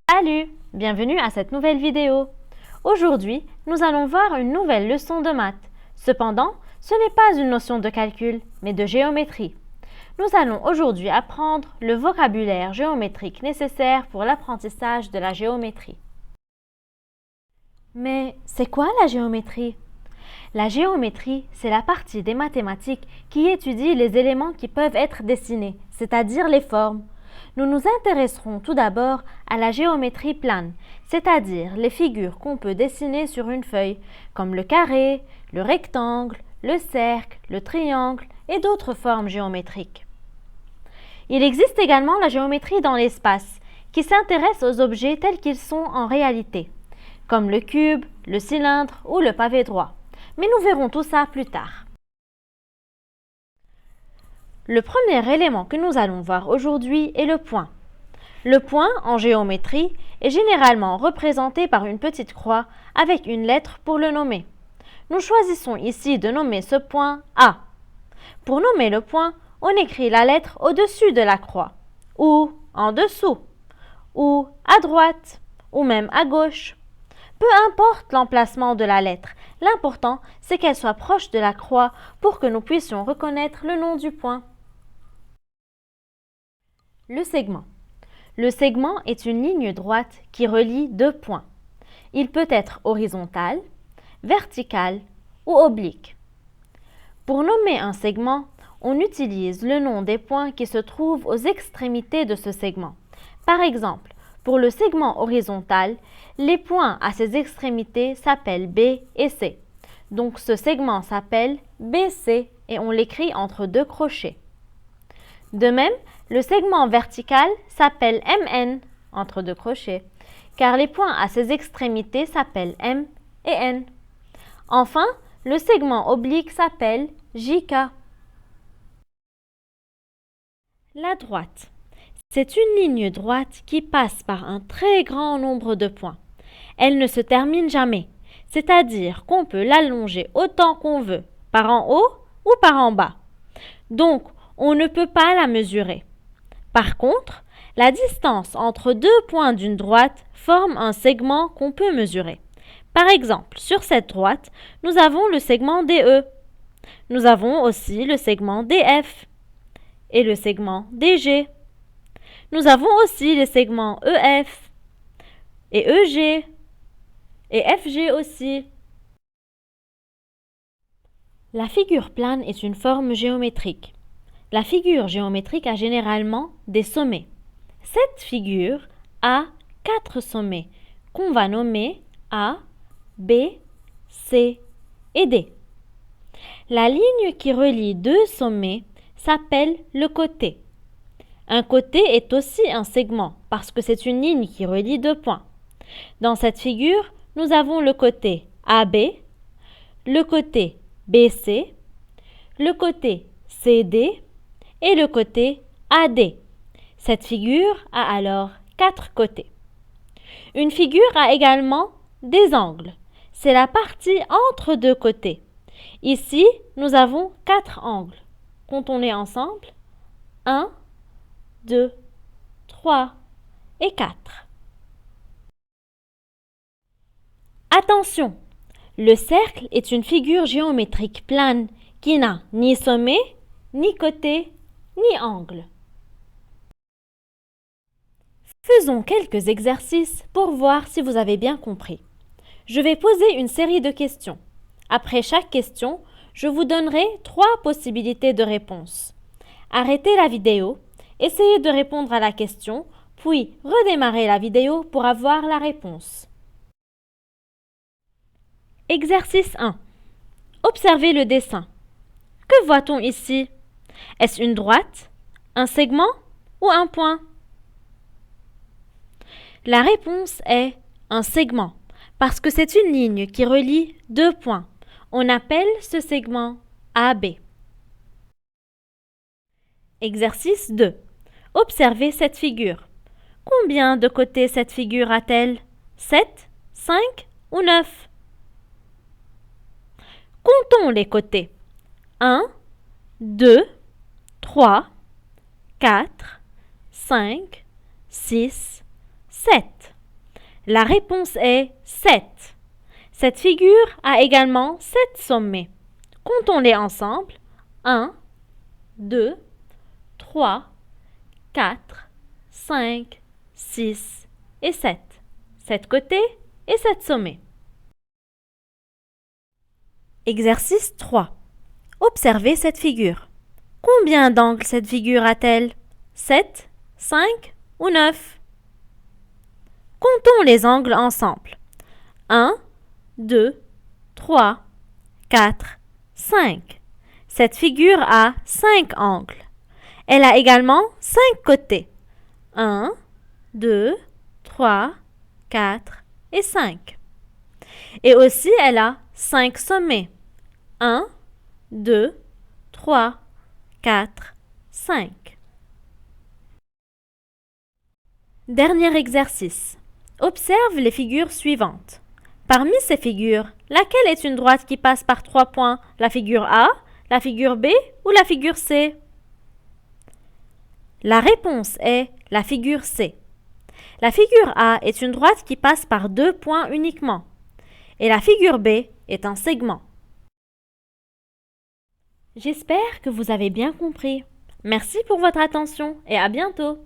Salut, bienvenue à cette nouvelle vidéo. Aujourd'hui, nous allons voir une nouvelle leçon de maths. Cependant, ce n'est pas une notion de calcul, mais de géométrie. Nous allons aujourd'hui apprendre le vocabulaire géométrique nécessaire pour l'apprentissage de la géométrie. Mais c'est quoi la géométrie? La géométrie, c'est la partie des mathématiques qui étudie les éléments qui peuvent être dessinés, c'est-à-dire les formes. Nous nous intéresserons tout d'abord à la géométrie plane, c'est-à-dire les figures qu'on peut dessiner sur une feuille, comme le carré, le rectangle, le cercle, le triangle et d'autres formes géométriques. Il existe également la géométrie dans l'espace, qui s'intéresse aux objets tels qu'ils sont en réalité, comme le cube, le cylindre ou le pavé droit. Mais nous verrons tout ça plus tard. Le premier élément que nous allons voir aujourd'hui est le point. Le point, en géométrie, est généralement représenté par une petite croix avec une lettre pour le nommer. Nous choisissons ici de nommer ce point A. Pour nommer le point, on écrit la lettre au-dessus de la croix, ou en dessous, ou à droite, ou même à gauche. Peu importe l'emplacement de la lettre, l'important c'est qu'elle soit proche de la croix pour que nous puissions reconnaître le nom du point. Le segment. Le segment est une ligne droite qui relie deux points. Il peut être horizontal, vertical ou oblique. Pour nommer un segment, on utilise le nom des points qui se trouvent aux extrémités de ce segment. Par exemple, pour le segment horizontal, les points à ses extrémités s'appellent B et C. Donc ce segment s'appelle BC et on l'écrit entre deux crochets. De même, le segment vertical s'appelle MN entre deux crochets, car les points à ses extrémités s'appellent M et N. Enfin, le segment oblique s'appelle JK. La droite. C'est une ligne droite qui passe par un très grand nombre de points. Elle ne se termine jamais, c'est-à-dire qu'on peut l'allonger autant qu'on veut, par en haut ou par en bas. Donc, on ne peut pas la mesurer. Par contre, la distance entre deux points d'une droite forme un segment qu'on peut mesurer. Par exemple, sur cette droite, nous avons le segment DE. Nous avons aussi le segment DF et le segment DG. Nous avons aussi les segments EF et EG et FG aussi. La figure plane est une forme géométrique. La figure géométrique a généralement des sommets. Cette figure a 4 sommets qu'on va nommer A, B, C et D. La ligne qui relie deux sommets s'appelle le côté. Un côté est aussi un segment parce que c'est une ligne qui relie deux points. Dans cette figure, nous avons le côté AB, le côté BC, le côté CD et le côté AD. Cette figure a alors 4 côtés. Une figure a également des angles. C'est la partie entre deux côtés. Ici, nous avons 4 angles. Comptons-les ensemble. 1, 2, 3 et 4. Attention! Le cercle est une figure géométrique plane qui n'a ni sommet, ni côté, ni angle. Faisons quelques exercices pour voir si vous avez bien compris. Je vais poser une série de questions. Après chaque question, je vous donnerai 3 possibilités de réponse. Arrêtez la vidéo, essayez de répondre à la question, puis redémarrez la vidéo pour avoir la réponse. Exercice 1. Observez le dessin. Que voit-on ici? Est-ce une droite, un segment ou un point? La réponse est un segment, parce que c'est une ligne qui relie deux points. On appelle ce segment AB. Exercice 2. Observez cette figure. Combien de côtés cette figure a-t-elle? 7, 5 ou 9? Comptons les côtés. 1, 2, 3, 4, 5, 6, 7. La réponse est 7. Cette figure a également 7 sommets. Comptons-les ensemble. 1, 2, 3, 4, 5, 6 et 7. 7 côtés et 7 sommets. Exercice 3. Observez cette figure. Combien d'angles cette figure a-t-elle? 7, 5 ou 9? Comptons les angles ensemble. 1, 2, 3, 4, 5. Cette figure a 5 angles. Elle a également 5 côtés. 1, 2, 3, 4 et 5. Et aussi, elle a 5 sommets. 1, 2, 3, 4, 5. Dernier exercice. Observe les figures suivantes. Parmi ces figures, laquelle est une droite qui passe par 3 points? La figure A, la figure B ou la figure C? La réponse est la figure C. La figure A est une droite qui passe par 2 points uniquement. Et la figure B est un segment. J'espère que vous avez bien compris. Merci pour votre attention et à bientôt.